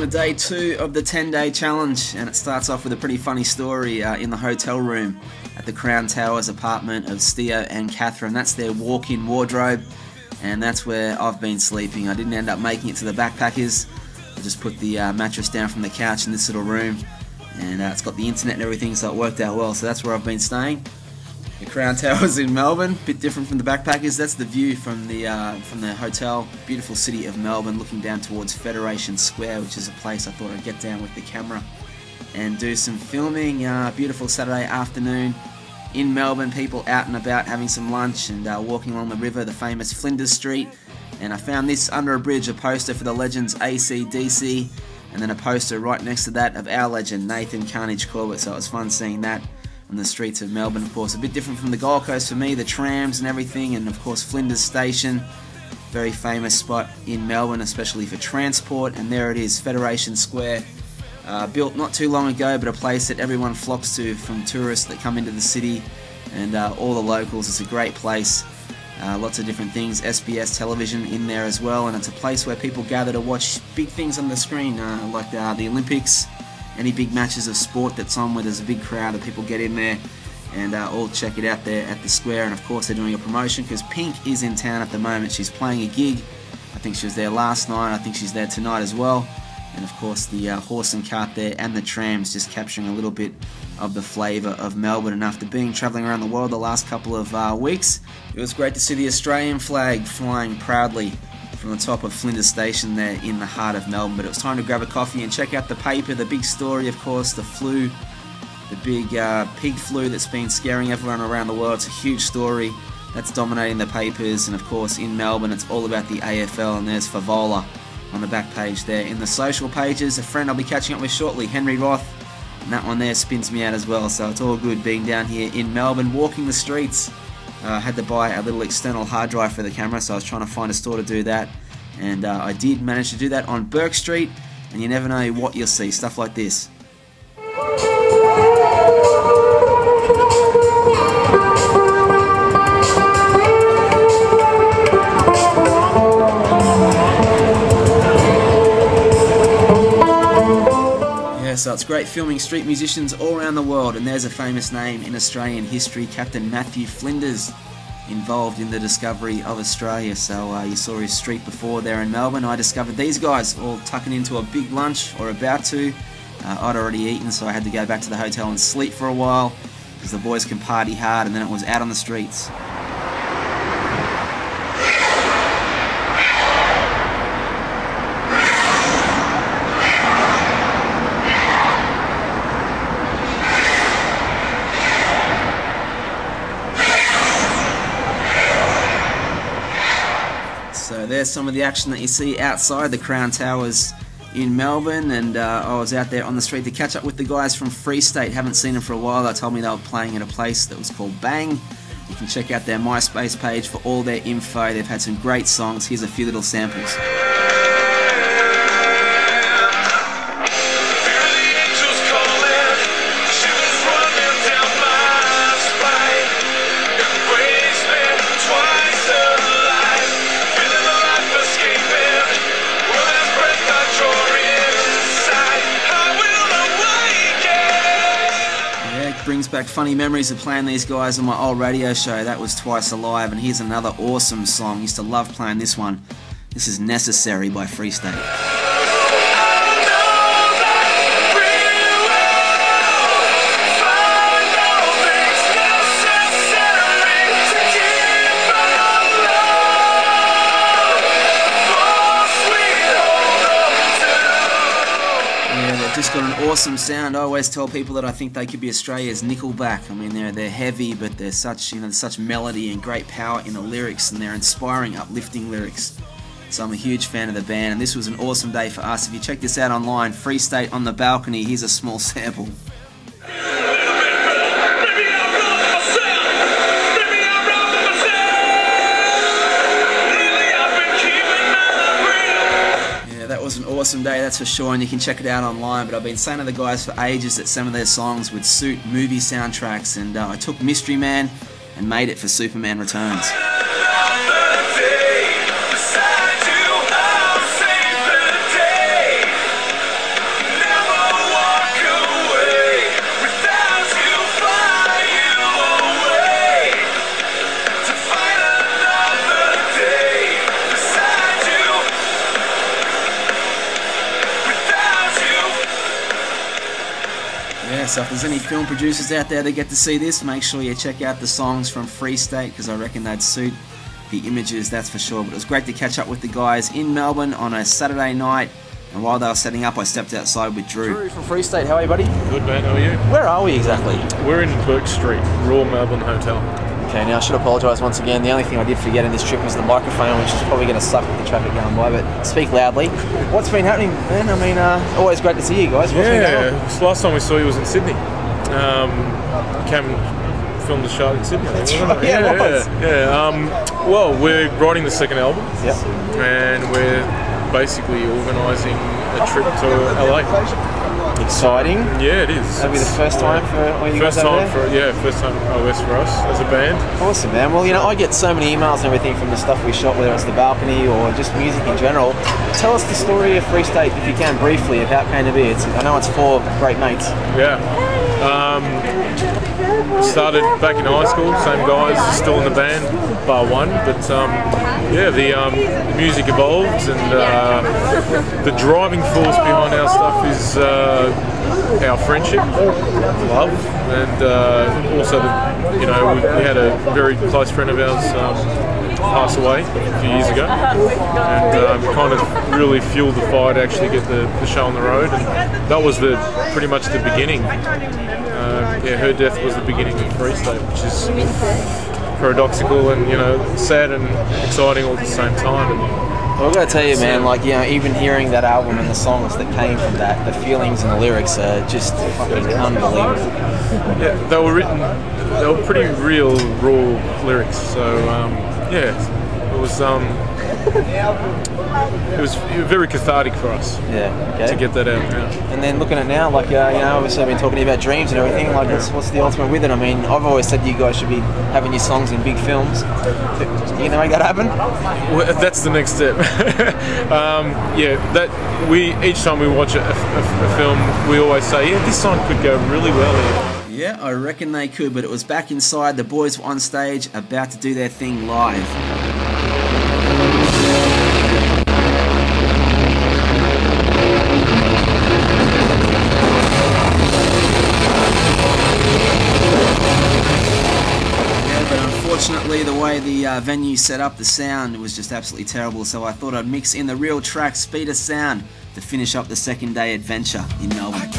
to day 2 of the 10-day challenge, and it starts off with a pretty funny story in the hotel room at the Crown Towers apartment of Theo and Catherine. That's their walk-in wardrobe, and that's where I've been sleeping. I didn't end up making it to the backpackers. I just put the mattress down from the couch in this little room, and it's got the internet and everything, so it worked out well. So that's where I've been staying. The Crown Towers in Melbourne, a bit different from the backpackers. That's the view from the hotel. Beautiful city of Melbourne, looking down towards Federation Square, which is a place I thought I'd get down with the camera and do some filming. Beautiful Saturday afternoon in Melbourne, people out and about having some lunch and walking along the river, the famous Flinders Street. And I found this under a bridge, a poster for the Legends AC/DC, and then a poster right next to that of our legend, Nathan Carnage Corbett. So it was fun seeing that on the streets of Melbourne, of course. A bit different from the Gold Coast for me, the trams and everything, and of course Flinders Station, very famous spot in Melbourne, especially for transport. And there it is, Federation Square, built not too long ago, but a place that everyone flocks to from tourists that come into the city and all the locals. It's a great place, lots of different things, SBS television in there as well, and it's a place where people gather to watch big things on the screen, like the Olympics. Any big matches of sport that's on where there's a big crowd of people get in there and all check it out there at the square. And of course they're doing a promotion because Pink is in town at the moment. She's playing a gig. I think she was there last night. I think she's there tonight as well. And of course the horse and cart there and the trams just capturing a little bit of the flavour of Melbourne. And after travelling around the world the last couple of weeks, it was great to see the Australian flag flying proudly from the top of Flinders Station there in the heart of Melbourne. But it was time to grab a coffee and check out the paper, the big story, of course, the flu, the big pig flu that's been scaring everyone around the world. It's a huge story that's dominating the papers, and of course in Melbourne it's all about the AFL, and there's Favola on the back page there. In the social pages, a friend I'll be catching up with shortly, Henry Roth, and that one there spins me out as well. So it's all good being down here in Melbourne, walking the streets. I had to buy a little external hard drive for the camera, so I was trying to find a store to do that, and I did manage to do that on Burke Street, and you never know what you'll see, stuff like this. So it's great filming street musicians all around the world, and there's a famous name in Australian history, Captain Matthew Flinders, involved in the discovery of Australia. So you saw his street before there in Melbourne. I discovered these guys all tucking into a big lunch, or about to. I'd already eaten, so I had to go back to the hotel and sleep for a while because the boys can party hard, and then it was out on the streets. So there's some of the action that you see outside the Crown Towers in Melbourne, and I was out there on the street to catch up with the guys from Freestate. Haven't seen them for a while. They told me they were playing at a place that was called Bang. You can check out their MySpace page for all their info. They've had some great songs. Here's a few little samples. Brings back funny memories of playing these guys on my old radio show. That was Twice Alive, and here's another awesome song. Used to love playing this one. This is Necessary by Freestate. Just got an awesome sound. I always tell people that I think they could be Australia's Nickleback. I mean, they're heavy, but they're such, there's such melody and great power in the lyrics, and they're inspiring, uplifting lyrics. So I'm a huge fan of the band, and this was an awesome day for us. If you check this out online, Freestate on the Balcony, here's a small sample. Was an awesome day, that's for sure, and you can check it out online. But I've been saying to the guys for ages that some of their songs would suit movie soundtracks, and I took Mystery Man and made it for Superman Returns. so if there's any film producers out there that get to see this, make sure you check out the songs from Freestate, because I reckon they'd suit the images, that's for sure. But it was great to catch up with the guys in Melbourne on a Saturday night, and while they were setting up, I stepped outside with Drew. Drew from Freestate, how are you, buddy? Good, man, how are you? Where are we exactly? We're in Burke Street, Royal Melbourne Hotel. Okay, now I should apologise once again. The only thing I did forget in this trip was the microphone, which is probably going to suck with the traffic going by, but speak loudly. What's been happening, man? I mean, always great to see you guys. What's been going on? The last time we saw you was in Sydney. Came and filmed the show in Sydney. That's right, yeah, it was. Well, we're writing the second album, yep, and we're basically organising a trip to LA. Exciting. Yeah, it is. That'll be the first time for all you guys over there? First time OS for us as a band. Awesome, man. Well, you know, I get so many emails and everything from the stuff we shot, whether it's the balcony or just music in general. Tell us the story of Freestate, if you can, briefly, of how it came to be. I know it's 4 great mates. Yeah. Started back in high school, same guys, still in the band, bar one, but yeah, the music evolved, and the driving force behind our stuff is our friendship, love, and also we had a very close friend of ours pass away a few years ago, and kind of really fueled the fire to actually get the show on the road, and that was pretty much the beginning. Yeah, her death was the beginning of Freestate, which is paradoxical and, you know, sad and exciting all at the same time. Well, I've got to tell you, man, like, you know, even hearing that album and the songs that came from that, the feelings and the lyrics are just fucking unbelievable. Yeah, they were pretty real, raw lyrics, so, yeah, it was very cathartic for us. Yeah, okay. To get that out. Yeah. And then looking at now, like, you know, obviously I've been talking about dreams and everything, like, what's the ultimate with it? I mean, I've always said you guys should be having your songs in big films. You gonna make that happen? Well, that's the next step. Yeah, each time we watch a film, we always say, yeah, this song could go really well here. Yeah, I reckon they could, but it was back inside. The boys were on stage, about to do their thing live. Unfortunately, the way the venue set up, the sound was just absolutely terrible, so I thought I'd mix in the real track, Speed of Sound, to finish up the second day adventure in Melbourne.